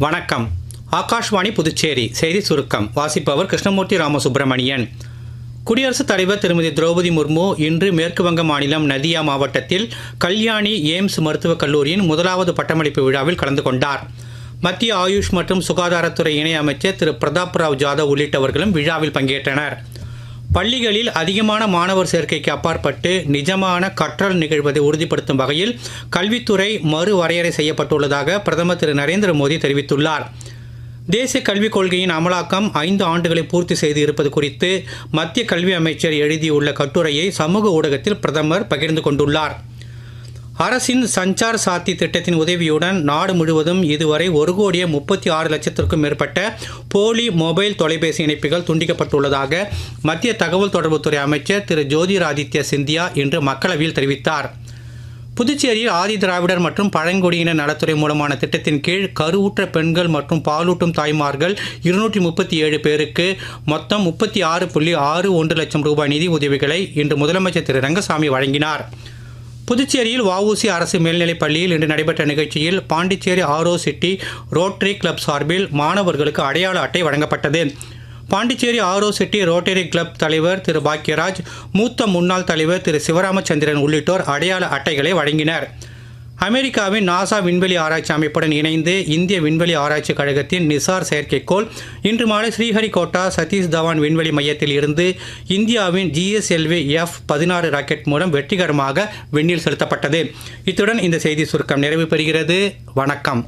வணக்கம். ஆகாஷ்வாணி புதுச்சேரி செய்தி சுருக்கம் வாசிப்பவர் கிருஷ்ணமூர்த்தி ராமசுப்பிரமணியன். குடியரசுத் தலைவர் திருமதி திரௌபதி முர்மு இன்று மேற்குவங்க மாநிலம் நதியா மாவட்டத்தில் கல்யாணி எய்ம்ஸ் மருத்துவக் கல்லூரியின் முதலாவது பட்டமளிப்பு விழாவில் கலந்து கொண்டார். மத்திய ஆயுஷ் மற்றும் சுகாதாரத்துறை இணை அமைச்சர் திரு பிரதாப் ராவ் ஜாதவ் உள்ளிட்டவர்களும் விழாவில் பங்கேற்றனர். பள்ளிகளில் அதிகமான மாணவர் சேர்க்கைக்கு அப்பாற்பட்டு நிஜமான கற்றல் நிகழ்வதை உறுதிப்படுத்தும் வகையில் கல்வித்துறை மறுவரையறை செய்யப்பட்டுள்ளதாக பிரதமர் திரு நரேந்திர மோடி தெரிவித்துள்ளார். தேசிய கல்விக் கொள்கையின் அமலாக்கம் 5 ஆண்டுகளை பூர்த்தி செய்து இருப்பது குறித்து மத்திய கல்வி அமைச்சர் எழுதியுள்ள கட்டுரையை சமூக ஊடகத்தில் பிரதமர் பகிர்ந்து கொண்டுள்ளார். அரசின் சஞ்சார் சாத்தி திட்டத்தின் உதவியுடன் நாடு முழுவதும் இதுவரை 1,36,00,000க்கும் மேற்பட்ட போலி மொபைல் தொலைபேசி இணைப்புகள் துண்டிக்கப்பட்டுள்ளதாக மத்திய தகவல் தொடர்புத்துறை அமைச்சர் திரு ஜோதிராதித்ய சிந்தியா இன்று மக்களவையில் தெரிவித்தார். புதுச்சேரியில் ஆதி திராவிடர் மற்றும் பழங்குடியினர் நலத்துறை மூலமான திட்டத்தின் கீழ் கருவுற்ற பெண்கள் மற்றும் பாலூட்டும் தாய்மார்கள் 237 பேருக்கு மொத்தம் 36.61 லட்சம் ரூபாய் நிதி உதவிகளை இன்று முதலமைச்சர் திரு ரங்கசாமி வழங்கினார். புதுச்சேரியில் வஉசி அரசு மேல்நிலைப் பள்ளியில் இன்று நடைபெற்ற நிகழ்ச்சியில் பாண்டிச்சேரி ஆரோ சிட்டி ரோட்டரி கிளப் சார்பில் மாணவர்களுக்கு அடையாள அட்டை வழங்கப்பட்டது. பாண்டிச்சேரி ஆரோ சிட்டி ரோட்டரி கிளப் தலைவர் திரு பாக்கியராஜ், மூத்த முன்னாள் தலைவர் திரு சிவராமச்சந்திரன் உள்ளிட்டோர் அடையாள அட்டைகளை வழங்கினர். அமெரிக்காவின் நாசா விண்வெளி ஆராய்ச்சி அமைப்புடன் இணைந்து இந்திய விண்வெளி ஆராய்ச்சி கழகத்தின் நிசார் செயற்கைக்கோள் இன்று மாலை ஸ்ரீஹரிகோட்டா சதீஷ் தவான் விண்வெளி மையத்தில் இருந்து இந்தியாவின் GSLV F-16 ராக்கெட் மூலம் வெற்றிகரமாக விண்ணில் செலுத்தப்பட்டது. இத்துடன் இந்த செய்தி சுருக்கம் நிறைவு பெறுகிறது. வணக்கம்.